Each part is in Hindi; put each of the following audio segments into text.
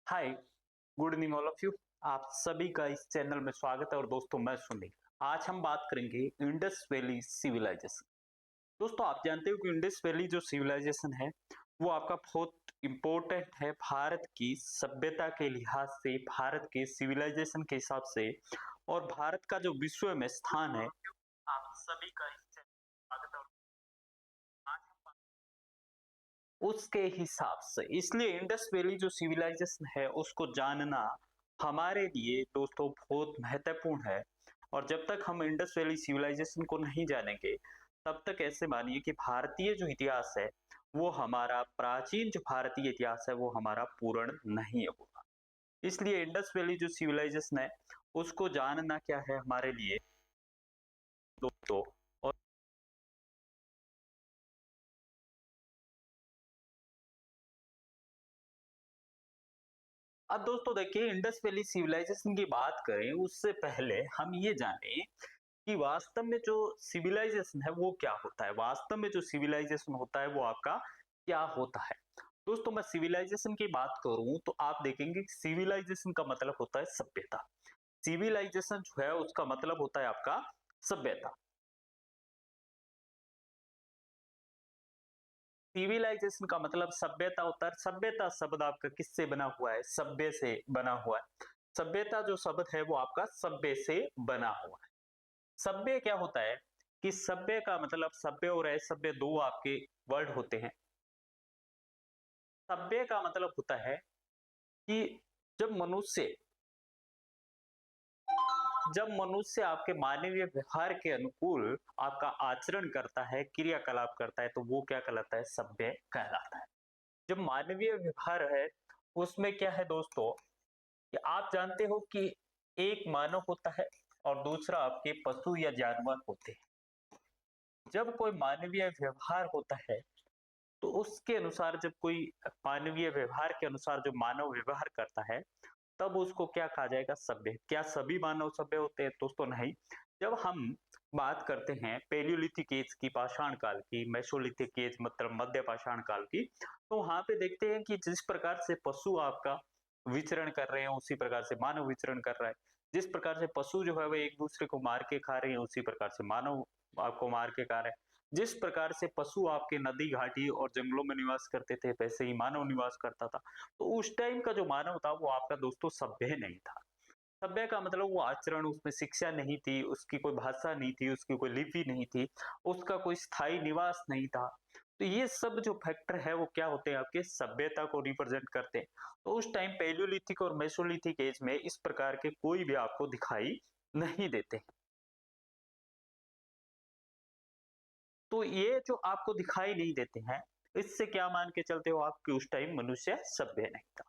Hi, good evening all of you. आप सभी का इस चैनल में स्वागत है और दोस्तों मैं सुनील। आज हम बात करेंगे इंडस वैली सिविलाइजेशन। दोस्तों आप जानते हो कि इंडस वैली जो सिविलाइजेशन है वो आपका बहुत इम्पोर्टेंट है भारत की सभ्यता के लिहाज से, भारत के सिविलाइजेशन के हिसाब से और भारत का जो विश्व में स्थान है। आप सभी का इस चैनल में स्वागत है और आज हम उसके हिसाब से, इसलिए इंडस वैली जो सिविलाइजेशन है उसको जानना हमारे लिए दोस्तों बहुत महत्वपूर्ण है। और जब तक हम इंडस वैली सिविलाइजेशन को नहीं जानेंगे तब तक ऐसे मानिए कि भारतीय जो इतिहास है वो हमारा प्राचीन जो भारतीय इतिहास है वो हमारा पूर्ण नहीं होगा। इसलिए इंडस वैली जो सिविलाइजेशन है उसको जानना क्या है हमारे लिए दोस्तों। और अब दोस्तों देखिए, इंडस वैली सिविलाइजेशन की बात करें उससे पहले हम ये जाने कि वास्तव में जो सिविलाइजेशन है वो क्या होता है। वास्तव में जो सिविलाइजेशन होता है वो आपका क्या होता है। दोस्तों मैं सिविलाइजेशन की बात करूं तो आप देखेंगे कि सिविलाइजेशन का मतलब होता है सभ्यता। सिविलाइजेशन जो है उसका मतलब होता है आपका सभ्यता। सिविलाइजेशन का मतलब सभ्यता होता है। सभ्यता शब्द आपका किससे बना हुआ है? सभ्य से बना हुआ है। सभ्यता जो शब्द है वो आपका सभ्य से बना हुआ है। सभ्य क्या होता है कि सभ्य का मतलब, सभ्य और असभ्य दो आपके वर्ड होते हैं। सभ्य का मतलब होता है कि जब मनुष्य जब मनुष्य आपके मानवीय व्यवहार के अनुकूल आपका आचरण करता है, क्रियाकलाप करता है, तो वो क्या कहलाता है? सभ्य कहलाता है। जब मानवीय व्यवहार है उसमें क्या है दोस्तों कि आप जानते हो कि एक मानव होता है और दूसरा आपके पशु या जानवर होते हैं। जब कोई मानवीय व्यवहार होता है तो उसके अनुसार, जब कोई मानवीय व्यवहार के अनुसार जो मानव व्यवहार करता है तब उसको क्या कहा जाएगा? सभ्य। क्या सभी मानव सभ्य होते हैं? दोस्तों नहीं। जब हम बात करते हैं पेलियोलिथिक एज की, पाषाण काल की, मेसोलिथिक एज मतलब मध्य पाषाण काल की, तो वहां पे देखते हैं कि जिस प्रकार से पशु आपका विचरण कर रहे हैं उसी प्रकार से मानव विचरण कर रहा है। जिस प्रकार से पशु जो है वो एक दूसरे को मार के खा रहे हैं उसी प्रकार से मानव आपको मार के खा रहे हैं। जिस प्रकार से पशु आपके नदी घाटी और जंगलों में निवास करते थे वैसे ही मानव निवास करता था। तो उस टाइम का जो मानव था वो आपका दोस्तों सभ्य नहीं था। सभ्य का मतलब वो आचरण, उसमें शिक्षा नहीं थी, उसकी कोई भाषा नहीं थी, उसकी कोई लिपि नहीं थी, उसका कोई स्थायी निवास नहीं था। तो ये सब जो फैक्टर है वो क्या होते हैं? आपके सभ्यता को रिप्रेजेंट करते हैं। तो उस टाइम पेलियोलिथिक और मेसोलिथिक एज में इस प्रकार के कोई भी आपको दिखाई नहीं देते। तो ये जो आपको दिखाई नहीं देते हैं, इससे क्या मान के चलते हो आप कि उस टाइम मनुष्य सभ्य नहीं था।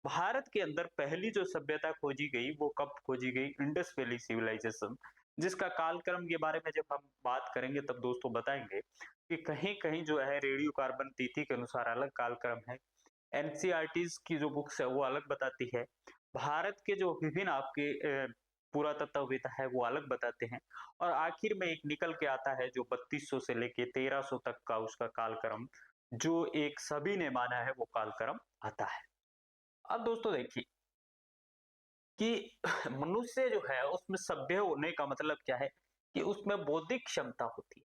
भारत के अंदर पहली जो सभ्यता खोजी गई वो कब खोजी गई? इंडस वैली सिविलाइजेशन, जिसका कालक्रम के बारे में जब हम बात करेंगे तब दोस्तों बताएंगे कि कहीं कहीं जो है रेडियो कार्बन तिथि के अनुसार अलग कालक्रम है। एनसीईआरटीज की जो बुक्स है वो अलग बताती है। भारत के जो विभिन्न आपके पुरातत्वविद है वो अलग बताते हैं। और आखिर में एक निकल के आता है जो 3200 से लेके 1300 तक का उसका कालक्रम, जो एक सभी ने माना है वो कालक्रम आता है। अब दोस्तों देखिए कि मनुष्य जो है उसमें सभ्य होने का मतलब क्या है कि उसमें बौद्धिक क्षमता होती है,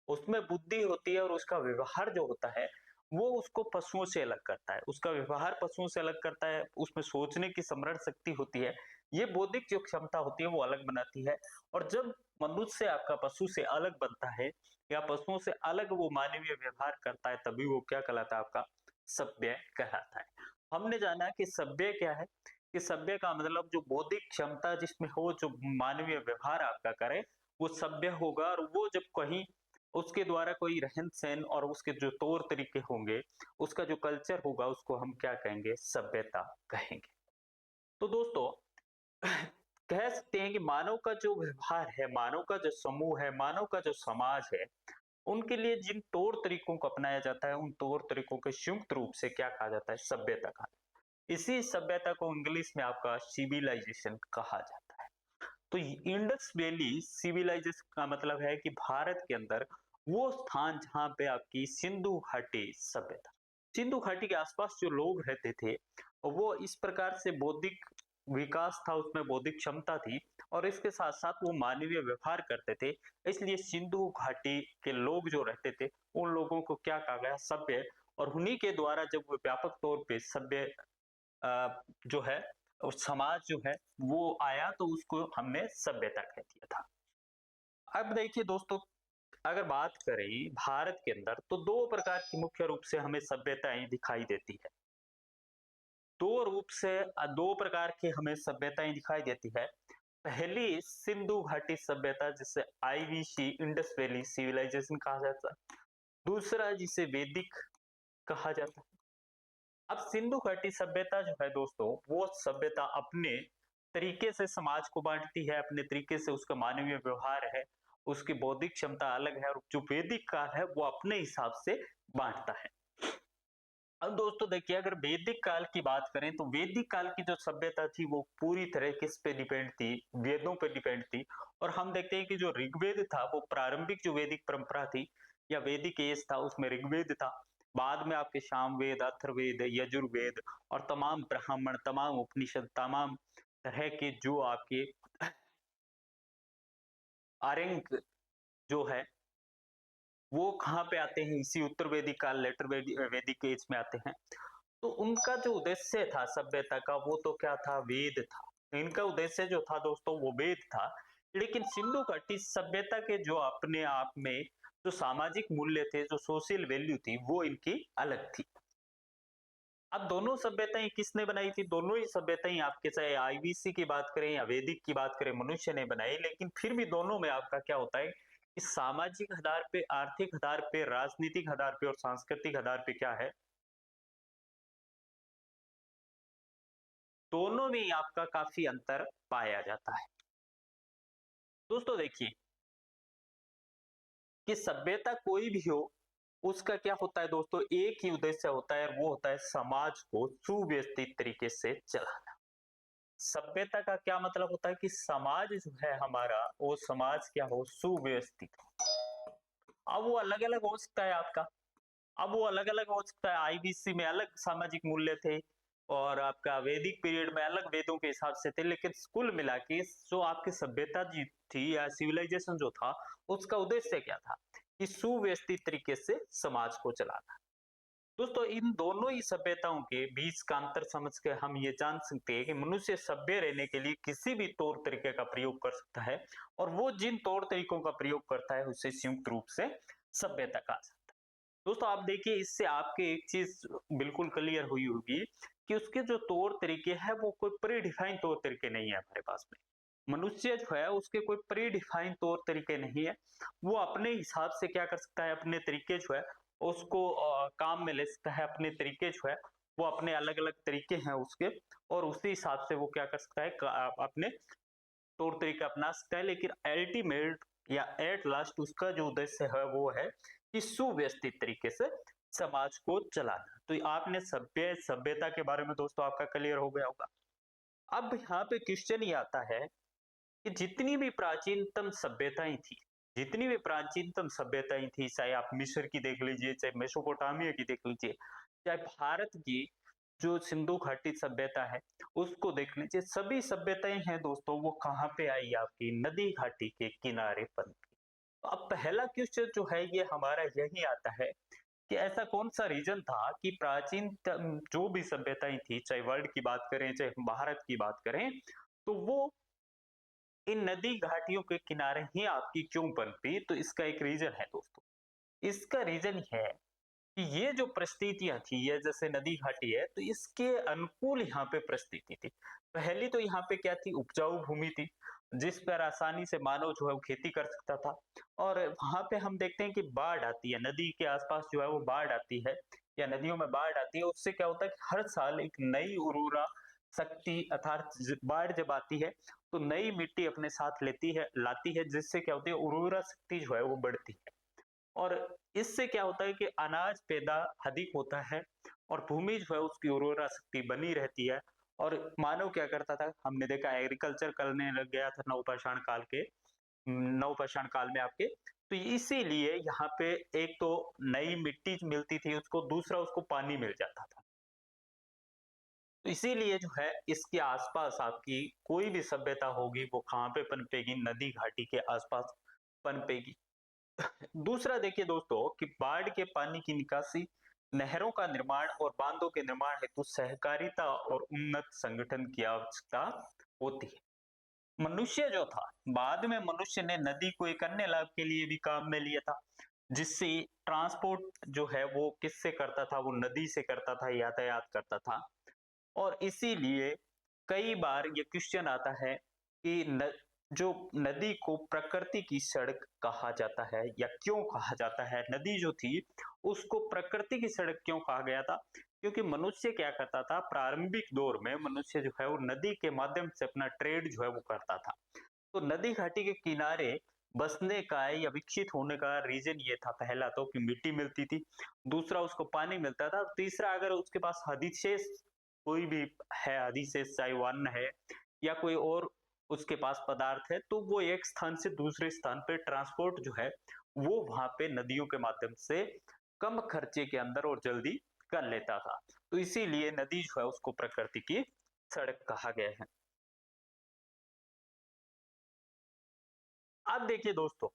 उसमें बुद्धि होती है और उसका व्यवहार जो होता है वो उसको पशुओं से अलग करता है। उसका व्यवहार पशुओं से अलग करता है, उसमें सोचने की स्मरण शक्ति होती है। ये बौद्धिक जो क्षमता होती है वो अलग बनाती है। और जब मनुष्य आपका पशु से अलग बनता है या पशुओं से अलग वो मानवीय व्यवहार करता है तभी वो क्या कहलाता है? आपका सभ्य कहलाता है। हमने जाना कि सभ्य क्या है, कि सभ्य का मतलब जो बौद्धिक क्षमता जिसमें हो, जो मानवीय व्यवहार आपका करे वो सभ्य होगा। और वो जब कहीं उसके द्वारा कोई रहन सहन और उसके जो तौर तरीके होंगे, उसका जो कल्चर होगा उसको हम क्या कहेंगे? सभ्यता कहेंगे। तो दोस्तों कह सकते हैं कि मानव का जो व्यवहार है, मानव का जो समूह है, मानव का जो समाज है, उनके लिए जिन तौर तरीकों को अपनाया जाता है उन तौर तरीकों के संयुक्त रूप से क्या कहा जाता है? सभ्यता कहा। इसी सभ्यता को इंग्लिश में आपका सिविलाइजेशन कहा जाता है। तो इंडस वैली सिविलाइजेशन का मतलब है कि भारत के अंदर वो स्थान जहां पे आपकी सिंधु घाटी सभ्यता, सिंधु घाटी के आसपास जो लोग रहते थे वो इस प्रकार से बौद्धिक विकास था, उसमें बौद्धिक क्षमता थी और इसके साथ-साथ वो मानवीय व्यवहार करते थे। इसलिए सिंधु घाटी के लोग जो रहते थे, उन लोगों को क्या कहा गया सभ्य, और उन्हीं के द्वारा जब वो व्यापक तौर पे सभ्य जो है और समाज जो है वो आया तो उसको हमने सभ्यता कह दिया था। अब देखिए दोस्तों, अगर बात करें भारत के अंदर तो 2 प्रकार की मुख्य रूप से हमें सभ्यताएँ दिखाई देती है। 2 प्रकार की हमें सभ्यताएँ दिखाई देती है। पहली सिंधु घाटी सभ्यता जिसे आईवीसी इंडस वैली सिविलाइजेशन कहा जाता है। दूसरा जिसे वैदिक कहा जाता है। अब सिंधु घाटी सभ्यता जो है दोस्तों, वो सभ्यता अपने तरीके से समाज को बांटती है, अपने तरीके से उसका मानवीय व्यवहार है, उसकी बौद्धिक क्षमता अलग है, और जो वैदिक काल है वो अपने हिसाब से बांटता है। अब दोस्तों देखिए, अगर वैदिक काल की बात करें तो वैदिक काल की जो सभ्यता थी वो पूरी तरह किस पे डिपेंड थी, वेदों पे डिपेंड थी। और हम देखते हैं कि जो ऋग्वेद था वो प्रारंभिक जो वैदिक परंपरा थी या वैदिक एज था उसमें ऋग्वेद था। बाद में आपके सामवेद, अथर्ववेद, यजुर्वेद और तमाम ब्राह्मण, तमाम उपनिषद, तमाम तरह के जो आपके आरंक जो है वो कहाँ पे आते हैं, इसी उत्तर वैदिक काल, लेटर वैदिक एज में आते हैं। तो उनका जो उद्देश्य था सभ्यता का वो तो क्या था, वेद था। इनका उद्देश्य जो था दोस्तों वो वेद था। लेकिन सिंधु घाटी सभ्यता के जो अपने आप में जो सामाजिक मूल्य थे, जो सोशल वैल्यू थी, वो इनकी अलग थी। अब दोनों सभ्यताएं किसने बनाई थी? दोनों ही सभ्यताएं आपके, चाहे आईवीसी की बात करें या वैदिक की बात करें, मनुष्य ने बनाई। लेकिन फिर भी दोनों में आपका क्या होता है कि सामाजिक आधार पे, आर्थिक आधार पे, राजनीतिक आधार पे और सांस्कृतिक आधार पे क्या है, दोनों में ही आपका काफी अंतर पाया जाता है। दोस्तों देखिए कि सभ्यता कोई भी हो, उसका क्या होता है दोस्तों, एक ही उद्देश्य होता है, वो होता है समाज को सुव्यवस्थित तरीके से चलाना। सभ्यता का क्या मतलब होता है कि समाज जो है हमारा, वो समाज क्या हो, सुव्यवस्थित हो। अब वो अलग अलग हो सकता है आपका, अब वो अलग अलग हो सकता है, आईबीसी में अलग सामाजिक मूल्य थे और आपका वैदिक पीरियड में अलग वेदों के हिसाब से थे। लेकिन कुल मिला के जो आपकी सभ्यता जी थी या सिविलाइजेशन जो था, उसका उद्देश्य क्या था कि सुव्यवस्थित तरीके से समाज को चलाना। दोस्तों इन दोनों ही सभ्यताओं के बीच का अंतर समझ के हम ये जान सकते हैं कि मनुष्य सभ्य रहने के लिए किसी भी तौर तरीके का प्रयोग कर सकता है, और वो जिन तौर तरीकों का प्रयोग करता है उसे संयुक्त रूप से सभ्यता कहा जाता है। दोस्तों आप देखिए, इससे आपके एक चीज बिल्कुल क्लियर हुई होगी कि उसके जो तौर तरीके हैं वो कोई प्री डिफाइन तौर तरीके नहीं है हमारे पास में। मनुष्य जो है उसके कोई प्री डिफाइन तौर तरीके नहीं है। वो अपने हिसाब से क्या कर सकता है, अपने तरीके जो है उसको काम में ले सकता है, अपने तरीके जो है वो अपने अलग अलग तरीके हैं उसके, और उसी हिसाब से वो क्या कर सकता है, अपने तौर तरीके अपना सकता है। लेकिन अल्टीमेट या एट लास्ट उसका जो उद्देश्य है वो है कि सुव्यवस्थित तरीके से समाज को चलाना। तो आपने सभ्यता के बारे में दोस्तों आपका क्लियर हो गया होगा। अब यहाँ पे क्वेश्चन ये आता है कि जितनी भी प्राचीनतम सभ्यताएं थी, जितनी भी प्राचीनतम सभ्यताएं थी, चाहे आप मिस्र की देख लीजिए, चाहे मेसोपोटामिया की देख लीजिए, चाहे भारत की जो सिंधु घाटी सभ्यता है उसको देख लीजिए, सभी सभ्यताएं हैं दोस्तों वो कहाँ पे आई, आपकी नदी घाटी के किनारे पर। तो अब पहला क्वेश्चन जो है ये हमारा यही आता है कि ऐसा कौन सा रीजन था कि प्राचीन जो भी सभ्यताएं थी, चाहे वर्ल्ड की बात करें चाहे भारत की बात करें, तो वो इन नदी घाटियों के किनारे ही आपकी क्यों पनपी? तो इसका एक रीजन है दोस्तों। इसका रीजन है कि ये जो परिस्थितियां थी, ये जैसे नदी घाटी है तो इसके अनुकूल यहाँ पे परिस्थिति थी। पहली तो यहाँ पे क्या थी, उपजाऊ भूमि थी जिस पर आसानी से मानव जो है वो खेती कर सकता था। और वहां पे हम देखते हैं कि बाढ़ आती है, नदी के आसपास जो है वो बाढ़ आती है या नदियों में बाढ़ आती है, उससे क्या होता है कि हर साल एक नई उर्वरा शक्ति अर्थात बाढ़ जब आती है तो नई मिट्टी अपने साथ लेती है, लाती है, जिससे क्या होती है, उर्वरा शक्ति जो है वो बढ़ती है। और इससे क्या होता है कि अनाज पैदा अधिक होता है और भूमि जो है उसकी उर्वरा शक्ति बनी रहती है। और मानव क्या करता था, हमने देखा एग्रीकल्चर करने लग गया था नवपाषाण काल में आपके। तो इसीलिए यहाँ पे एक तो नई मिट्टी मिलती थी उसको, दूसरा उसको पानी मिल जाता था। तो इसीलिए जो है इसके आसपास आपकी कोई भी सभ्यता होगी वो कहाँ पे पनपेगी, नदी घाटी के आसपास पनपेगी। दूसरा देखिए दोस्तों कि बाढ़ के पानी की निकासी, नहरों का निर्माण और बांधों के निर्माण हेतु सहकारिता और उन्नत संगठन की आवश्यकता होती है। मनुष्य जो था, बाद में मनुष्य ने नदी को एक अन्य लाभ के लिए भी काम में लिया था, जिससे ट्रांसपोर्ट जो है वो किससे करता था, वो नदी से करता था, यातायात करता था। और इसीलिए कई बार ये क्वेश्चन आता है कि जो नदी को प्रकृति की सड़क कहा जाता है या क्यों कहा जाता है, नदी जो थी उसको प्रकृति की सड़क क्यों कहा गया था? क्योंकि मनुष्य क्या करता था, प्रारंभिक दौर में मनुष्य जो है वो नदी के माध्यम से अपना ट्रेड जो है वो करता था। तो नदी घाटी के किनारे बसने का या विकसित होने का रीजन ये था, पहला तो कि मिट्टी मिलती थी, दूसरा उसको पानी मिलता था, तीसरा अगर उसके पास अधिशेष कोई भी है, अधिशेष चाहे अन्न है या कोई और उसके पास पदार्थ है, तो वो एक स्थान से दूसरे स्थान पे ट्रांसपोर्ट जो है वो वहां पे नदियों के माध्यम से कम खर्चे के अंदर और जल्दी कर लेता था। तो इसीलिए नदी जो है उसको प्रकृति की सड़क कहा गया है। अब देखिए दोस्तों,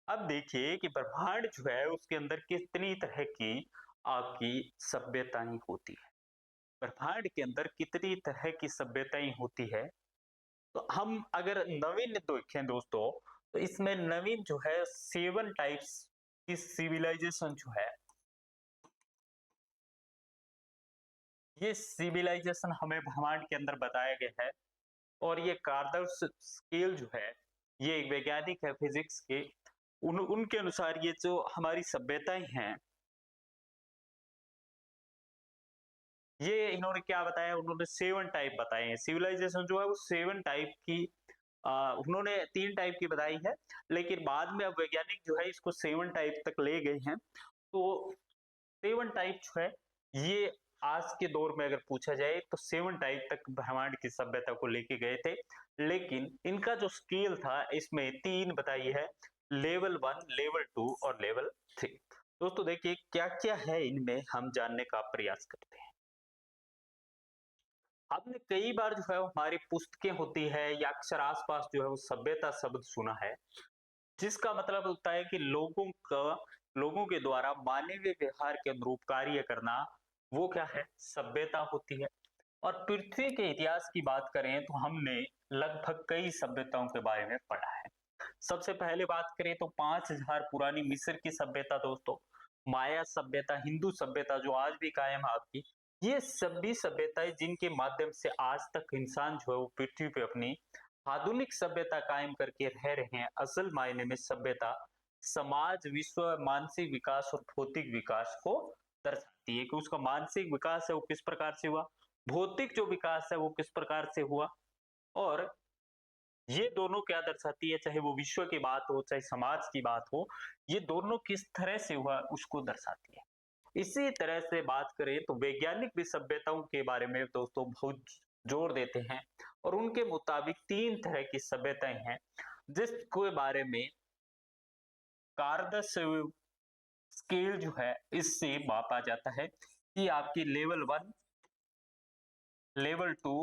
अब देखिए कि ब्रह्मांड जो है उसके अंदर कितनी तरह की आपकी सभ्यताएं होती है। ब्रह्मांड के अंदर कितनी तरह की सभ्यताएं होती है। तो हम अगर नवीन देखें दोस्तों, तो इसमें नवीन जो है 7 टाइप्स की सिविलाइजेशन जो है, ये सिविलाइजेशन हमें ब्रह्मांड के अंदर बताया गया है। और ये कार्दर्स स्केल जो है, ये एक वैज्ञानिक है फिजिक्स के, उनके अनुसार ये जो हमारी सभ्यताएं हैं, ये इन्होंने क्या बताया, उन्होंने 7 टाइप बताए हैं। सिविलाइजेशन जो है वो 7 टाइप की उन्होंने 3 टाइप की बताई है, लेकिन बाद में अब वैज्ञानिक जो है इसको 7 टाइप तक ले गए हैं। तो 7 टाइप जो है ये आज के दौर में अगर पूछा जाए तो 7 टाइप तक ब्रह्मांड की सभ्यता को लेके गए थे। लेकिन इनका जो स्केल था इसमें 3 बताई है, लेवल 1, लेवल 2 और लेवल 3। दोस्तों देखिए क्या क्या है इनमें, हम जानने का प्रयास करते हैं। आपने कई बार जो है हमारी पुस्तकें होती है या अक्सर आसपास जो है वो सभ्यता शब्द सुना है, जिसका मतलब होता है कि लोगों के द्वारा मानवीय व्यवहार के अनुरूप कार्य करना, वो क्या है, सभ्यता होती है। और पृथ्वी के इतिहास की बात करें तो हमने लगभग कई सभ्यताओं के बारे में पढ़ा है। सबसे पहले बात करें तो 5000 पुरानी मिस्र की सभ्यता दोस्तों, माया सभ्यता, हिंदू सभ्यता जो आज भी कायम है आपकी, ये सभी सभ्यताएं जिनके माध्यम से आज तक इंसान जो है वो पृथ्वी पे अपनी आधुनिक सभ्यता कायम करके रह रहे हैं। असल मायने में सभ्यता समाज, विश्व, मानसिक विकास और भौतिक विकास को दर्शाती है कि उसका मानसिक विकास है वो किस प्रकार से हुआ, भौतिक जो विकास है वो किस प्रकार से हुआ। और ये दोनों क्या दर्शाती है, चाहे वो विश्व की बात हो चाहे समाज की बात हो, ये दोनों किस तरह से हुआ उसको दर्शाती है। इसी तरह से बात करें तो वैज्ञानिक भी सभ्यताओं के बारे में दोस्तों बहुत जोर देते हैं। और उनके मुताबिक 3 तरह की सभ्यताएं हैं जिसके बारे में कारदास स्केल जो है इससे मापा जाता है कि आपकी लेवल 1, लेवल 2,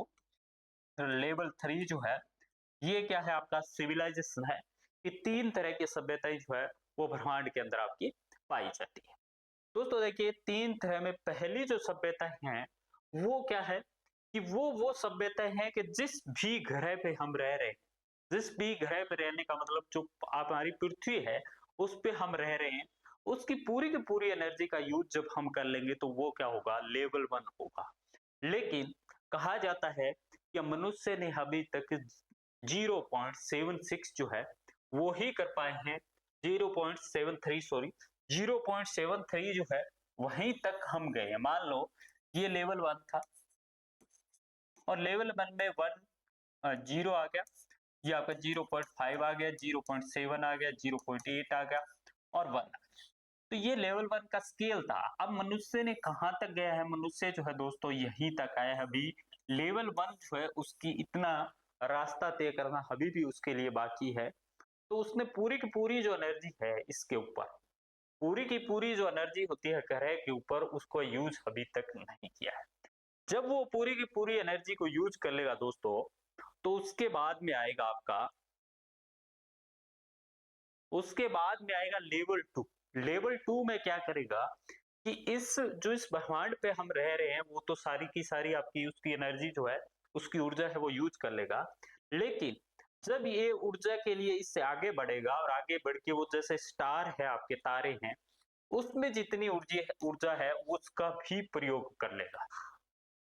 लेवल 3 जो है, ये क्या है, आपका सिविलाइजेशन है। ये 3 तरह की सभ्यताएं जो है वो ब्रह्मांड के अंदर आपकी पाई जाती है। दोस्तों देखिए 3 तरह में पहली जो सभ्यताएं हैं वो क्या है कि वो सभ्यताएं हैं कि जिस भी ग्रह पे हम रह रहे हैं, जिस भी ग्रह पे रहने का मतलब जो आप हमारी पृथ्वी है उस पे हम रह रहे हैं, उसकी पूरी की पूरी एनर्जी का यूज जब हम कर लेंगे तो वो क्या होगा, लेवल 1 होगा। लेकिन कहा जाता है कि मनुष्य ने अभी तक 0.76 जो है वो ही कर पाए हैं, 0.73 सॉरी, 0.73 जो है वहीं तक हम गए हैं। मान लो ये लेवल 1 था और लेवल 1 में 1 जीरो आ गया, ये आपका 0.5 आ गया, 0.7 आ गया, 0.8 आ गया और 1 आ गया। तो ये लेवल 1 का स्केल था। अब मनुष्य ने कहाँ तक गया है, मनुष्य जो है दोस्तों यहीं तक आया है। अभी लेवल 1 जो है उसकी इतना रास्ता तय करना अभी भी उसके लिए बाकी है। तो उसने पूरी की पूरी जो एनर्जी है इसके ऊपर, पूरी की पूरी जो एनर्जी होती है ग्रह के ऊपर, उसको यूज अभी तक नहीं किया है। जब वो पूरी की पूरी एनर्जी को यूज कर लेगा दोस्तों, तो उसके बाद में आएगा लेवल 2। लेवल 2 में क्या करेगा कि इस ब्रह्मांड पे हम रह रहे हैं, वो तो सारी की सारी आपकी उसकी एनर्जी जो है, उसकी ऊर्जा है वो यूज कर लेगा। लेकिन जब ये ऊर्जा के लिए इससे आगे बढ़ेगा और आगे बढ़ के वो जैसे स्टार है, आपके तारे हैं, उसमें जितनी ऊर्जा है उसका भी प्रयोग कर लेगा,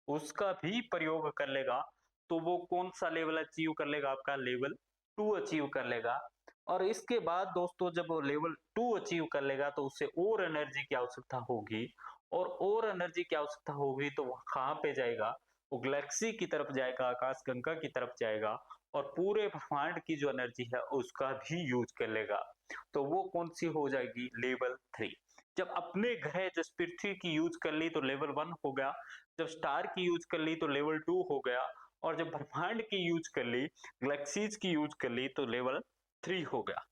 उसका भी प्रयोग कर लेगा। तो वो कौन सा लेवल अचीव कर लेगा? आपका लेवल 2 अचीव कर लेगा। और इसके बाद दोस्तों जब वो लेवल 2 अचीव कर लेगा तो उसे और एनर्जी की आवश्यकता होगी, और एनर्जी की आवश्यकता होगी तो वो कहाँ पे जाएगा? वो गैलेक्सी की तरफ जाएगा, आकाशगंगा की तरफ जाएगा, और पूरे ब्रह्मांड की जो एनर्जी है उसका भी यूज कर लेगा। तो वो कौन सी हो जाएगी? लेवल 3। जब अपने ग्रह जिस पृथ्वी की यूज कर ली तो लेवल 1 हो गया, जब स्टार की यूज कर ली तो लेवल 2 हो गया, और जब ब्रह्मांड की यूज कर ली, गैलेक्सीज की यूज कर ली तो लेवल 3 हो गया।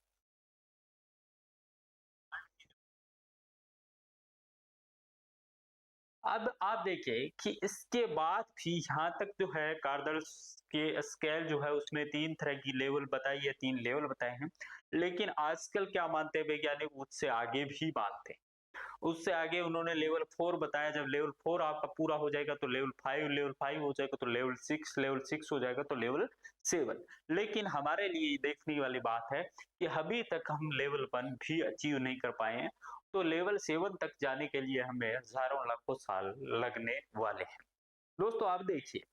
अब आप देखिए कि इसके बाद भी यहाँ तक जो है कार्दल्स के स्केल जो है उसने 3 तरह की लेवल बताई है, 3 लेवल बताए हैं। लेकिन आजकल क्या मानते हैं वैज्ञानिक? उससे आगे भी मानते हैं। उससे आगे उन्होंने लेवल 4 बताया, जब लेवल 4 आपका पूरा हो जाएगा तो लेवल 5 हो जाएगा, तो लेवल 6 हो जाएगा, तो लेवल 7। लेकिन हमारे लिए देखने वाली बात है कि अभी तक हम लेवल 1 भी अचीव नहीं कर पाए हैं। तो लेवल 7 तक जाने के लिए हमें हजारों लाखों साल लगने वाले हैं। दोस्तों आप देखिए,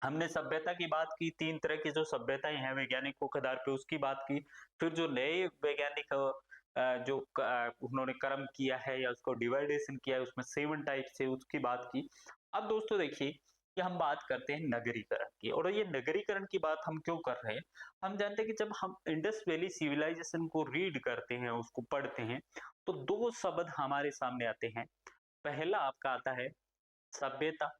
हमने सभ्यता की बात की, 3 तरह की जो सभ्यताएं हैं वैज्ञानिकों के आधार पे उसकी बात की। फिर जो नए वैज्ञानिक उन्होंने कर्म किया है या उसको डिवाइडेशन किया है, उसमें 7 टाइप से उसकी बात की। अब दोस्तों देखिए कि हम बात करते हैं नगरीकरण की, और ये नगरीकरण की बात हम क्यों कर रहे हैं? हम जानते हैं कि जब हम इंडस वैली सिविलाइजेशन को रीड करते हैं, उसको पढ़ते हैं, तो 2 शब्द हमारे सामने आते हैं। पहला आपका आता है सभ्यता,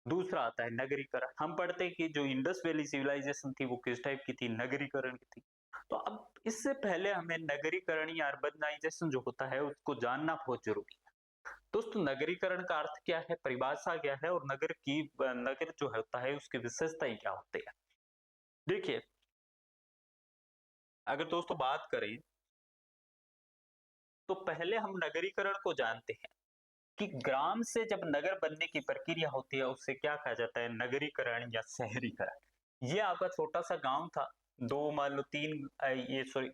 दूसरा आता है नगरीकरण। हम पढ़ते हैं कि जो इंडस वैली सिविलाइजेशन थी वो किस टाइप की थी? नगरीकरण की थी। तो अब इससे पहले हमें नगरीकरण या अर्बनाइजेशन जो होता है उसको जानना बहुत जरूरी है। दोस्तों नगरीकरण का अर्थ क्या है, परिभाषा क्या है, और नगर जो होता है उसकी विशेषताएं क्या होती है? देखिए, अगर दोस्तों बात करें तो पहले हम नगरीकरण को जानते हैं कि ग्राम से जब नगर बनने की प्रक्रिया होती है उससे क्या कहा जाता है? नगरीकरण या शहरीकरण। ये आपका छोटा सा गांव था, दो मान लो तीन ये सॉरी,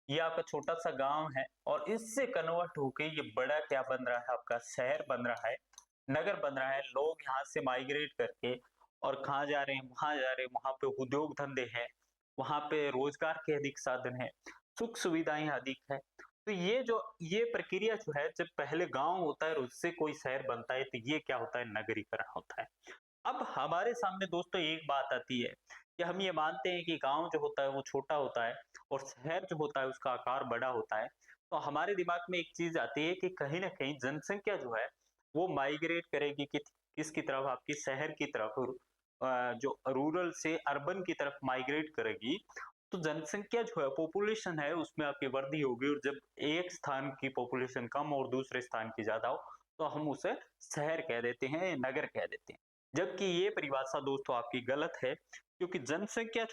ये आपका छोटा सा गांव है, और इससे कन्वर्ट होके ये बड़ा क्या बन रहा है? आपका शहर बन रहा है, नगर बन रहा है। लोग यहाँ से माइग्रेट करके और कहाँ जा रहे हैं? वहां जा रहे हैं, वहां पे उद्योग धंधे हैं, वहां पे रोजगार के अधिक साधन है, सुख सुविधाएं अधिक है। तो ये प्रक्रिया जो है, जब पहले गांव होता है और उससे कोई शहर बनता है, तो ये क्या होता है? नगरीकरण होता है। अब हमारे सामने दोस्तों एक बात आती है कि हम ये मानते हैं कि गांव जो होता है वो छोटा होता है और शहर जो होता है उसका आकार बड़ा होता है। तो हमारे दिमाग में एक चीज आती है कि कहीं ना कहीं जनसंख्या जो है वो माइग्रेट करेगी कि किसकी तरफ? आपकी शहर की तरफ, जो रूरल से अर्बन की तरफ माइग्रेट करेगी। तो जनसंख्या जो है, पॉपुलेशन है, उसमें आपकी वृद्धि होगी, और जब एक स्थान की पॉपुलेशन कम और दूसरे स्थान की ज्यादा हो तो हम उसे शहर कह देते हैं, नगर कह देते हैं। जबकि ये परिभाषा दोस्तों आपकी गलत है, क्योंकि जनसंख्या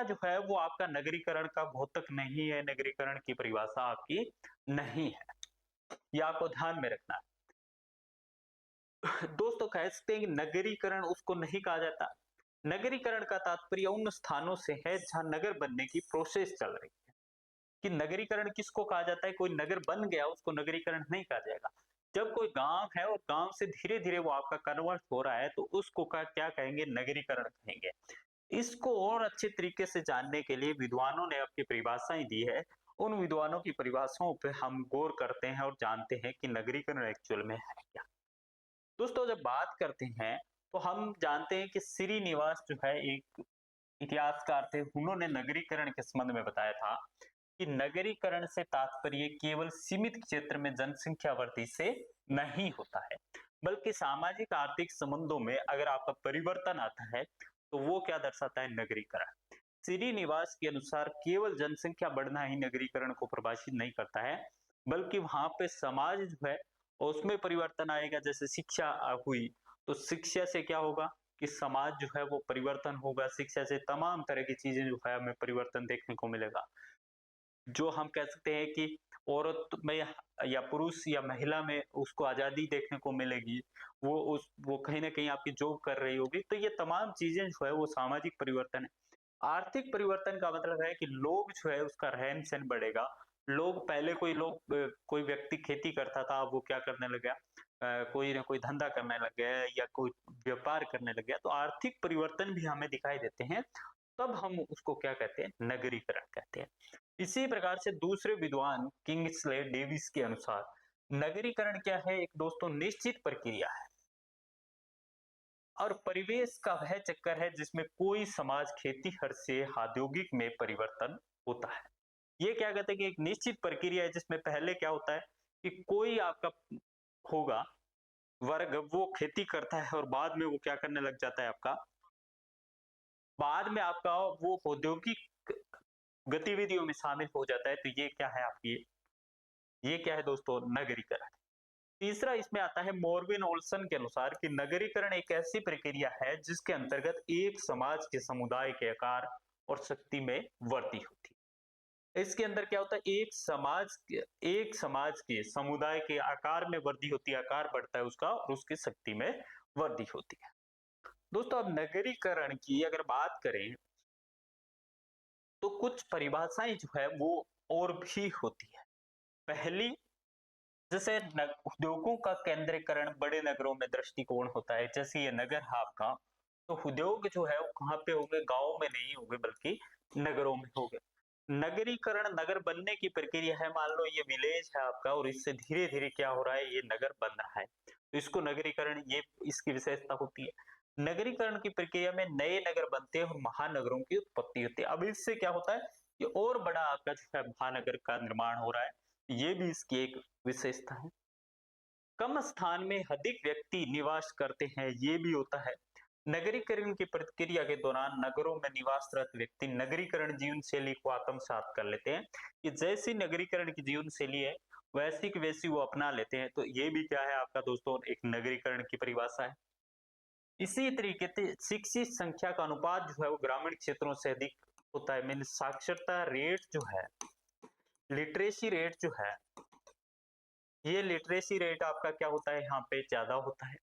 जो है वो आपका नगरीकरण का घोतक नहीं है, नगरीकरण की परिभाषा आपकी नहीं है। ये आपको ध्यान में रखना है। दोस्तों कह सकते हैं कि नगरीकरण उसको नहीं कहा जाता। नगरीकरण का तात्पर्य उन स्थानों से है जहां नगर बनने की प्रोसेस चल रही है। कि नगरीकरण किसको कहा जाता है? कोई नगर बन गया उसको नगरीकरण नहीं कहा जाएगा। जब कोई गांव है और गांव से धीरे धीरे वो आपका कन्वर्ट हो रहा है तो उसको क्या कहेंगे? नगरीकरण कहेंगे। इसको और अच्छे तरीके से जानने के लिए विद्वानों ने अपनी परिभाषाएं दी है। उन विद्वानों की परिभाषाओं पे हम गौर करते हैं और जानते हैं कि नगरीकरण एक्चुअल में है क्या। दोस्तों जब बात करते हैं तो हम जानते हैं कि श्रीनिवास जो है एक इतिहासकार थे, उन्होंने नगरीकरण के संबंध में बताया था कि नगरीकरण से तात्पर्य केवल सीमित क्षेत्र में जनसंख्या वृद्धि से नहीं होता है, बल्कि सामाजिक आर्थिक संबंधों में अगर आपका परिवर्तन आता है तो वो क्या दर्शाता है? नगरीकरण। श्रीनिवास के अनुसार केवल जनसंख्या बढ़ना ही नगरीकरण को परिभाषित नहीं करता है, बल्कि वहां पे समाज जो है और उसमें परिवर्तन आएगा। जैसे शिक्षा हुई, तो शिक्षा से क्या होगा कि समाज जो है वो परिवर्तन होगा। शिक्षा से तमाम तरह की चीजें जो है हमें परिवर्तन देखने को मिलेगा। जो हम कह सकते हैं कि औरत में या पुरुष या महिला में उसको आजादी देखने को मिलेगी, वो कहीं ना कहीं आपकी जॉब कर रही होगी। तो ये तमाम चीजें जो है वो सामाजिक परिवर्तन है। आर्थिक परिवर्तन का मतलब है कि लोग जो है उसका रहन सहन बढ़ेगा। लोग पहले कोई व्यक्ति खेती करता था, अब वो क्या करने लग गया, कोई ना कोई धंधा करने लग गया या कोई व्यापार करने लग गया। तो आर्थिक परिवर्तन भी हमें दिखाई देते हैं। तब हम उसको क्या कहते हैं, नगरीकरण कहते हैं। इसी प्रकार से दूसरे विद्वान किंग्सले डेविस के अनुसार नगरीकरण क्या है, एक दोस्तों निश्चित प्रक्रिया है और परिवेश का वह चक्कर है जिसमें कोई समाज खेती हर से औद्योगिक में परिवर्तन होता है। ये क्या कहते हैं कि एक निश्चित प्रक्रिया है जिसमें पहले क्या होता है कि कोई आपका होगा वर्ग, वो खेती करता है और बाद में वो क्या करने लग जाता है आपका, बाद में आपका वो औद्योगिक गतिविधियों में शामिल हो जाता है। तो ये क्या है आपकी, ये क्या है दोस्तों, नगरीकरण। तीसरा इसमें आता है मोरविन ओल्सन के अनुसार कि नगरीकरण एक ऐसी प्रक्रिया है जिसके अंतर्गत एक समाज के समुदाय के आकार और शक्ति में वृद्धि होती है। इसके अंदर क्या होता है, एक समाज के समुदाय के आकार में वृद्धि होती है, आकार बढ़ता है उसका और उसकी शक्ति में वृद्धि होती है। दोस्तों अब नगरीकरण की अगर बात करें तो कुछ परिभाषाएं जो है वो और भी होती है। पहली, जैसे उद्योगों का केंद्रीकरण बड़े नगरों में दृष्टिकोण होता है। जैसे ये नगर है आपका, तो उद्योग जो है वो कहाँ पे होंगे, गांव में नहीं होंगे बल्कि नगरों में होंगे। नगरीकरण नगर बनने की प्रक्रिया है। मान लो ये विलेज है आपका और इससे धीरे धीरे क्या हो रहा है, ये नगर बन रहा है, तो इसको नगरीकरण, ये इसकी विशेषता होती है। नगरीकरण की प्रक्रिया में नए नगर बनते हैं और महानगरों की उत्पत्ति होती है। अब इससे क्या होता है कि और बड़ा आपका जो है महानगर का निर्माण हो रहा है, ये भी इसकी एक विशेषता है। कम स्थान में अधिक व्यक्ति निवास करते हैं, ये भी होता है। नगरीकरण की प्रक्रिया के दौरान नगरों में निवासरत व्यक्ति नगरीकरण जीवन शैली को आत्मसात कर लेते हैं। कि जैसी नगरीकरण की जीवन शैली है वैसी की वैसी वो अपना लेते हैं। तो ये भी क्या है आपका दोस्तों, एक नगरीकरण की परिभाषा है। इसी तरीके से शिक्षित संख्या का अनुपात जो है वो ग्रामीण क्षेत्रों से अधिक होता है। मीन साक्षरता रेट जो है, लिटरेसी रेट जो है, ये लिटरेसी रेट आपका क्या होता है, यहाँ पे ज्यादा होता है।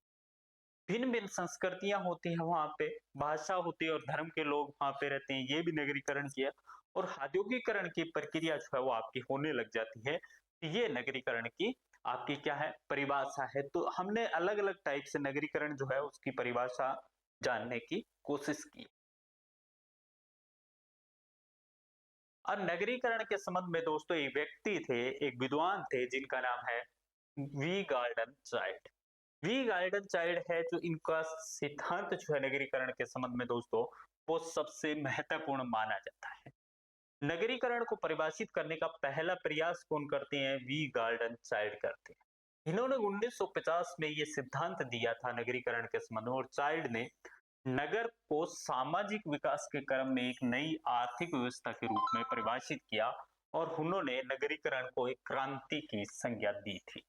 भिन्न भिन्न संस्कृतियां होती हैं वहां पे, भाषा होती है और धर्म के लोग वहां पे रहते हैं, ये भी नगरीकरण किया। और औद्योगिकरण की प्रक्रिया जो है वो आपकी होने लग जाती है। ये नगरीकरण की आपकी क्या है, परिभाषा है। तो हमने अलग अलग टाइप से नगरीकरण जो है उसकी परिभाषा जानने की कोशिश की। और नगरीकरण के संबंध में दोस्तों एक व्यक्ति थे, एक विद्वान थे जिनका नाम है V garden child. V garden child है जो इनका सिद्धांत जो है नगरीकरण के संबंध में दोस्तों वो सबसे महत्वपूर्ण माना जाता है। नगरीकरण को परिभाषित करने का पहला प्रयास कौन करते हैं, वी गार्डन चाइल्ड करते हैं। इन्होंने 1950 में ये सिद्धांत दिया था नगरीकरण के संबंध में, और चाइल्ड ने नगर को सामाजिक विकास के क्रम में एक नई आर्थिक व्यवस्था के रूप में परिभाषित किया और उन्होंने नगरीकरण को एक क्रांति की संज्ञा दी थी।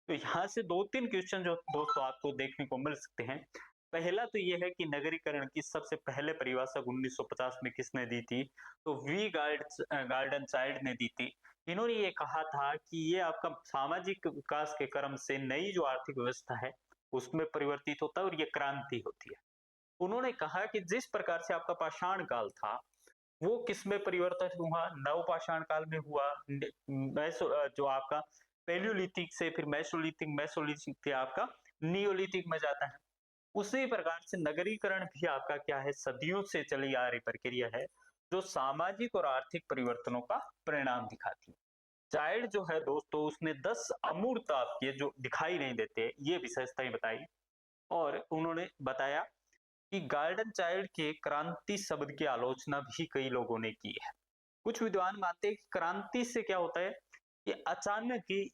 तो यहाँ से दो तीन क्वेश्चन जो दोस्तों आपको देखने को मिल सकते हैं। पहला तो ये है कि नगरीकरण की सबसे पहले परिभाषा 1950 में किसने दी थी, तो गार्डन चाइल्ड ने दी थी। इन्होंने ये कहा था कि ये आपका सामाजिक विकास के क्रम से नई जो आर्थिक व्यवस्था है उसमें परिवर्तित होता है और ये क्रांति होती है। उन्होंने कहा कि जिस प्रकार से आपका पाषाण काल था वो किसमें परिवर्तन हुआ, नवपाषाण काल में हुआ। जो आपका पेलियोलिथिक से फिर मेसोलिथिक, मेसोलिथिक से आपका नियोलिथिक में जाता है। उसी प्रकार से नगरीकरण भी आपका क्या है, सदियों से चली आ रही प्रक्रिया है जो सामाजिक और आर्थिक परिवर्तनों का परिणाम दिखाती है। चाइल्ड जो है दोस्तों उसने 10 अमूर्त आपके जो दिखाई नहीं देते ये विशेषताएं बताई। और उन्होंने बताया कि गार्डन चाइल्ड के क्रांति शब्द की आलोचना भी कई लोगों ने की है। कुछ विद्वान मानते हैं कि क्रांति से क्या होता है कि अचानक ही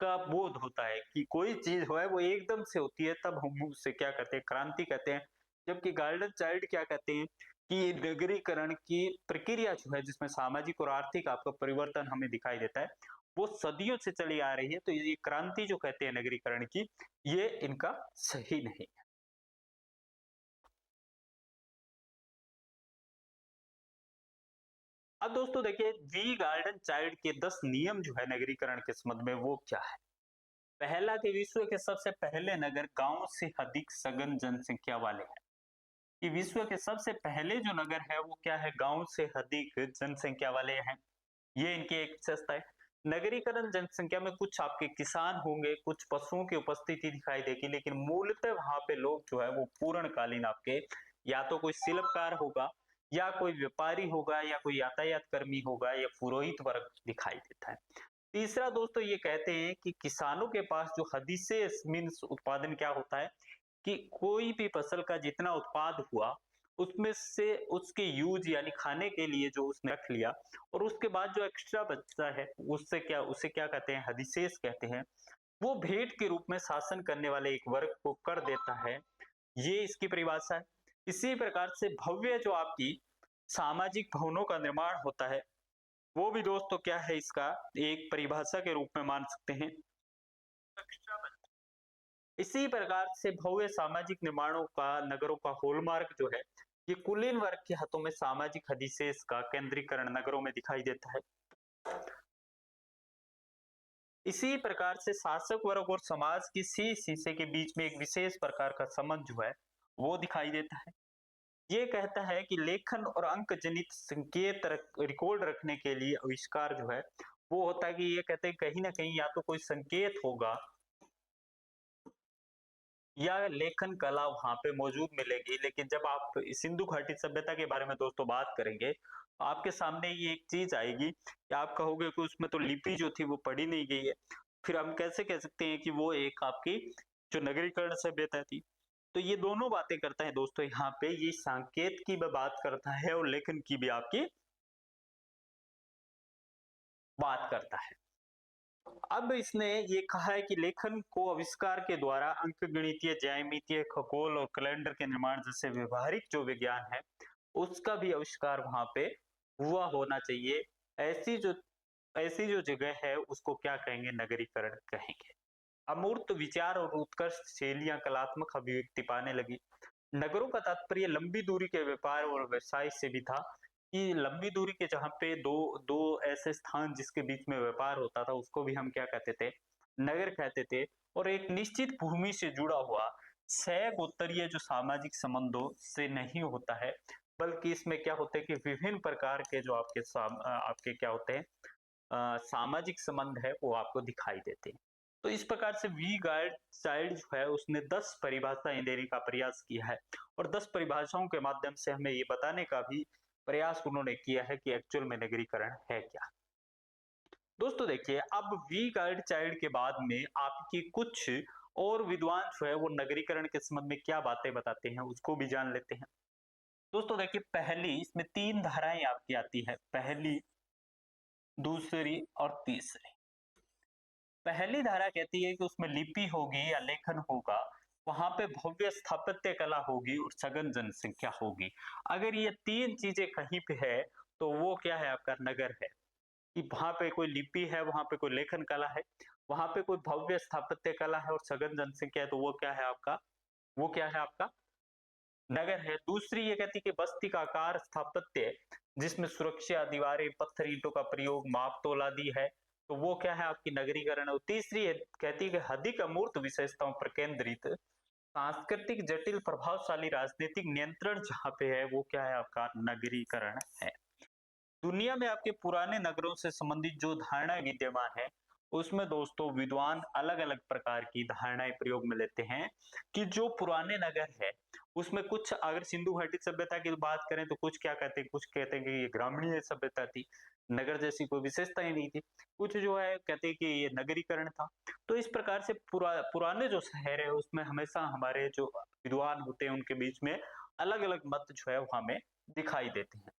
का बोध होता है कि कोई चीज हो है वो एकदम से होती है, तब हम उससे क्या कहते हैं, क्रांति कहते हैं। जबकि गार्डन चाइल्ड क्या कहते हैं कि नगरीकरण की प्रक्रिया जो है जिसमें सामाजिक और आर्थिक आपका परिवर्तन हमें दिखाई देता है वो सदियों से चली आ रही है, तो ये क्रांति जो कहते हैं नगरीकरण की, ये इनका सही नहीं है। अब दोस्तों देखिए, वी गार्डन चाइल्ड के 10 नियम जो है नगरीकरण के संबंध में, वो क्या है? पहला कि विश्व के सबसे पहले नगर गांव से अधिक सघन जनसंख्या वाले हैं। कि विश्व के सबसे पहले जो नगर है वो क्या है? गांव से अधिक जनसंख्या वाले हैं। ये इनकी एक विशेषता है। नगरीकरण जनसंख्या में कुछ आपके किसान होंगे, कुछ पशुओं की उपस्थिति दिखाई देगी, लेकिन मूलतः वहां पे लोग जो है वो पूर्णकालीन आपके या तो कोई शिल्पकार होगा, या कोई व्यापारी होगा, या कोई यातायात कर्मी होगा, या पुरोहित वर्ग दिखाई देता है। तीसरा दोस्तों ये कहते हैं कि किसानों के पास जो हदिशेष मीन्स उत्पादन क्या होता है, कि कोई भी फसल का जितना उत्पाद हुआ, उसमें से उसके यूज यानी खाने के लिए जो उसने रख लिया, और उसके बाद जो एक्स्ट्रा बचता है उससे क्या, उसे क्या कहते हैं? अधिशेष कहते हैं। वो भेंट के रूप में शासन करने वाले एक वर्ग को कर देता है। ये इसकी परिभाषा है। इसी प्रकार से भव्य जो आपकी सामाजिक भवनों का निर्माण होता है, वो भी दोस्तों क्या है? इसका एक परिभाषा के रूप में मान सकते हैं। इसी प्रकार से भव्य सामाजिक निर्माणों का, नगरों का हॉलमार्क जो है, ये कुलीन वर्ग के हाथों में सामाजिक अधिशेष का केंद्रीकरण नगरों में दिखाई देता है। इसी प्रकार से शासक वर्ग और समाज की शीश हिस्से के बीच में एक विशेष प्रकार का संबंध जो है वो दिखाई देता है। ये कहता है कि लेखन और अंक जनित संकेत रिकॉर्ड रखने के लिए आविष्कार जो है वो होता है, कि ये कहते हैं कहीं ना कहीं या तो कोई संकेत होगा, या लेखन कला वहां पे मौजूद मिलेगी। लेकिन जब आप सिंधु घाटी सभ्यता के बारे में दोस्तों बात करेंगे, आपके सामने ये एक चीज आएगी कि आप कहोगे कि उसमें तो लिपि जो थी वो पढ़ी नहीं गई है। फिर हम कैसे कह सकते हैं कि वो एक आपकी जो नगरीकरण सभ्यता थी? तो ये दोनों बातें करता है दोस्तों यहाँ पे, ये संकेत की भी बात करता है और लेखन की भी आपकी बात करता है। अब इसने ये कहा है कि लेखन को आविष्कार के द्वारा अंकगणितीय, ज्यामितीय, खगोल और कैलेंडर के निर्माण जैसे व्यवहारिक जो विज्ञान है उसका भी आविष्कार वहां पे हुआ होना चाहिए। ऐसी जो ऐसी जो जगह है उसको क्या कहेंगे? नगरीकरण कहेंगे। अमूर्त विचार और उत्कृष्ट शैलियां कलात्मक अभिव्यक्ति पाने लगी। नगरों का तात्पर्य लंबी दूरी के व्यापार और व्यवसाय से भी था, कि लंबी दूरी के जहाँ पे दो दो ऐसे स्थान जिसके बीच में व्यापार होता था उसको भी हम क्या कहते थे? नगर कहते थे। और एक निश्चित भूमि से जुड़ा हुआ सैक उत्तरीय जो सामाजिक संबंधों से नहीं होता है, बल्कि इसमें क्या होता है कि विभिन्न प्रकार के जो आपके क्या होते हैं, सामाजिक संबंध है वो आपको दिखाई देते हैं। तो इस प्रकार से वी गाइड चाइल्ड जो है उसने 10 परिभाषाएं देने का प्रयास किया है, और 10 परिभाषाओं के माध्यम से हमें ये बताने का भी प्रयास उन्होंने किया है कि एक्चुअल में नगरीकरण है क्या। दोस्तों देखिए, अब वी गाइड चाइल्ड के बाद में आपकी कुछ और विद्वान जो है वो नगरीकरण के संबंध में क्या बातें बताते हैं उसको भी जान लेते हैं। दोस्तों देखिए, पहली इसमें 3 धाराएं आपकी आती है, पहली, दूसरी और तीसरी। पहली धारा कहती है कि उसमें लिपि होगी या लेखन होगा, वहां पे भव्य स्थापत्य कला होगी और सघन जनसंख्या होगी। अगर ये 3 चीजें कहीं पे है तो वो क्या है? आपका नगर है। कि वहां पे कोई लिपि है, वहां पे कोई लेखन कला है, वहां पे कोई भव्य स्थापत्य कला है और सघन जनसंख्या है, तो वो क्या है आपका? वो क्या है आपका? नगर है। दूसरी ये कहती है कि बस्ती का आकार, स्थापत्य जिसमें सुरक्षा, दीवारें, पत्थर, ईंटों का प्रयोग, माप तोल आदि है, तो वो क्या है? आपकी नगरीकरण। और तीसरी कहती है कि अधिक अमूर्त विशेषताओं पर केंद्रित सांस्कृतिक, जटिल, प्रभावशाली राजनीतिक नियंत्रण जहाँ पे है वो क्या है? आपका नगरीकरण है। दुनिया में आपके पुराने नगरों से संबंधित जो धारणाएं विद्यमान है, उसमें दोस्तों विद्वान अलग अलग प्रकार की धारणाएं प्रयोग में लेते हैं। कि जो पुराने नगर है उसमें कुछ, अगर सिंधु घाटी सभ्यता की बात करें तो कुछ क्या कहते हैं? कुछ कहते हैं कि ये ग्रामीण सभ्यता थी, नगर जैसी कोई विशेषता ही नहीं थी। कुछ जो है कहते हैं कि ये नगरीकरण था। तो इस प्रकार से पुराने जो शहर है उसमें हमेशा हमारे जो विद्वान होते हैं उनके बीच में अलग अलग मत जो है वो हमें दिखाई देते हैं।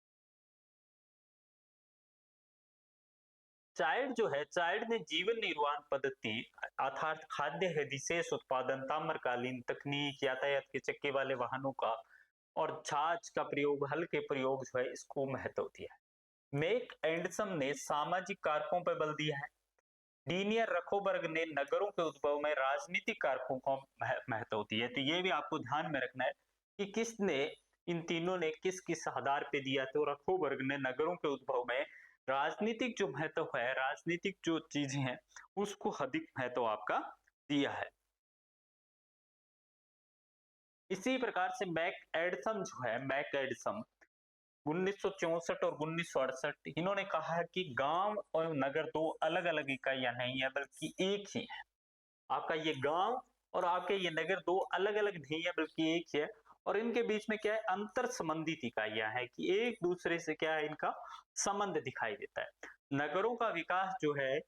चाइल्ड जो है, चाइल्ड ने जीवन निर्वाह पद्धति अर्थात खाद्य है, विशेष उत्पादन, ताम्रकालीन तकनीक, यातायात के चक्के वाले वाहनों का और जहाज का प्रयोग, हल के प्रयोग जो है इसको महत्व दिया है। मेक एंडसम ने सामाजिक कारकों पर बल दिया है। डीनियर रखोबर्ग ने नगरों के उद्भव में राजनीतिक कारकों को महत्व होती है, तो ये भी आपको ध्यान में रखना है कि किसने, इन तीनों ने किस किस आधार पे दिया। तो रखोबर्ग ने नगरों के उद्भव में राजनीतिक जो महत्व है, राजनीतिक जो चीजें हैं, उसको अधिक महत्व आपका दिया है। इसी प्रकार से मैक एडसम जो है, मैक एडसम 1964 और 1968, इन्होंने कहा है कि गांव और नगर दो अलग अलग इकाइयां नहीं है, बल्कि एक ही है। आपका ये गांव और आपके ये नगर दो अलग अलग नहीं है, बल्कि एक ही है। और इनके बीच में क्या है, अंतर संबंधित इकाइयां हैं, कि एक दूसरे से क्या है, इनका संबंध दिखाई देता है। नगरों का विकास जो है,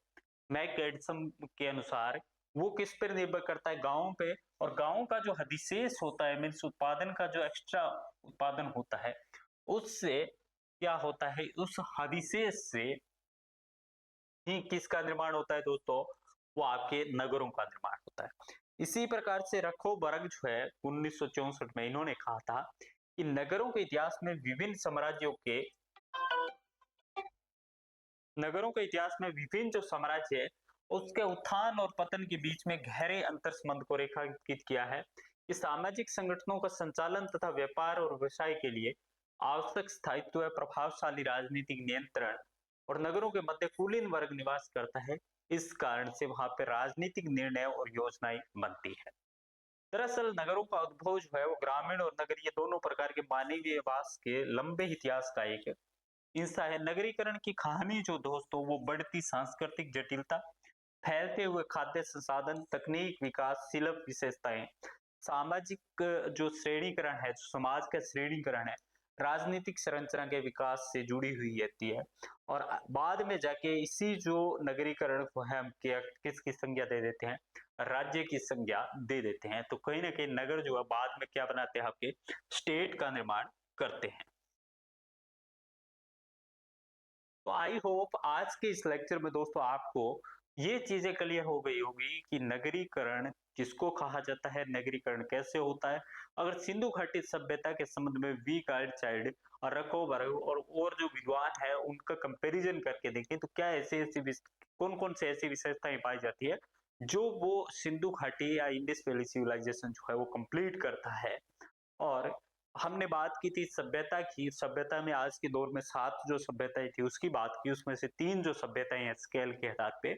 मैक एडसम के अनुसार, वो किस पर निर्भर करता है, गांवों पे। और गांवों का जो अधिशेष होता है, मीन्स उत्पादन का जो एक्स्ट्रा उत्पादन होता है, उससे क्या होता है, उस अधिशेष से ही किसका निर्माण होता है दोस्तों, वो आपके नगरों का निर्माण होता है। इसी प्रकार से रखोबर्ग जो है 1964 में, इन्होंने कहा था कि नगरों के इतिहास में विभिन्न साम्राज्यों के, नगरों के इतिहास में विभिन्न जो साम्राज्य है, उसके उत्थान और पतन के बीच में गहरे अंतर संबंध को रेखांकित किया है। कि सामाजिक संगठनों का संचालन तथा व्यापार और व्यवसाय के लिए आवश्यक स्थायित्व है, प्रभावशाली राजनीतिक नियंत्रण, और नगरों के मध्य कुलीन वर्ग निवास करता है। इस कारण से वहां पे राजनीतिक निर्णय और योजनाएं बनती है। दरअसल नगरों का उद्भव जो है, वो ग्रामीण और नगरीय दोनों प्रकार के मानवीय वास के लंबे इतिहास का एक हिस्सा है। नगरीकरण की कहानी जो दोस्तों, वो बढ़ती सांस्कृतिक जटिलता, फैलते हुए खाद्य संसाधन, तकनीक विकास, सुलभ विशेषताएं, सामाजिक जो श्रेणीकरण है, जो समाज का श्रेणीकरण है, राजनीतिक संरचना के विकास से जुड़ी हुई रहती है। और बाद में जाके इसी जो नगरीकरण को है, हम किसकी संज्ञा दे देते हैं, राज्य की संज्ञा दे देते हैं। तो कहीं ना कहीं नगर जो है बाद में क्या बनाते हैं, आपके स्टेट का निर्माण करते हैं। तो आई होप आज के इस लेक्चर में दोस्तों आपको ये चीजें क्लियर हो गई होगी कि नगरीकरण किसको कहा जाता है, नगरीकरण कैसे होता है। अगर सिंधु घाटी सभ्यता के संबंध में वी गाइडचाइल्ड और रकोबर्ग और जो विद्वान है, उनका कंपैरिजन करके देखें, तो क्या ऐसे ऐसी कौन कौन से ऐसी विशेषताएं पाई जाती है जो वो सिंधु घाटी या इंडस वैली सिविलाइजेशन जो है वो कंप्लीट करता है। और हमने बात की थी सभ्यता की, सभ्यता में आज के दौर में 7 जो सभ्यताएं थी उसकी बात की, उसमें से 3 जो सभ्यताएं हैं स्केल के आधार पे,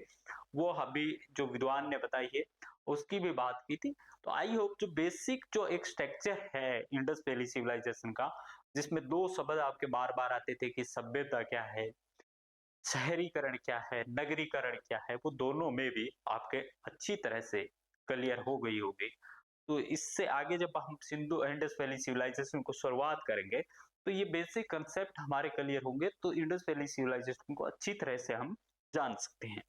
वो अभी जो विद्वान ने बताई है उसकी भी बात की थी। तो आई होप जो बेसिक जो एक स्ट्रक्चर है इंडस वैली सिविलाइजेशन का, जिसमें 2 शब्द आपके बार बार आते थे कि सभ्यता क्या है, शहरीकरण क्या है, नगरीकरण क्या है, वो दोनों में भी आपके अच्छी तरह से क्लियर हो गई होगी। तो इससे आगे जब हम सिंधु इंडस वैली सिविलाइजेशन को शुरुआत करेंगे, तो ये बेसिक कंसेप्ट हमारे क्लियर होंगे, तो इंडस वैली सिविलाइजेशन को अच्छी तरह से हम जान सकते हैं।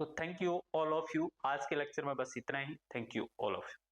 तो thank you all of you, आज के लेक्चर में बस इतना ही। Thank you all of you.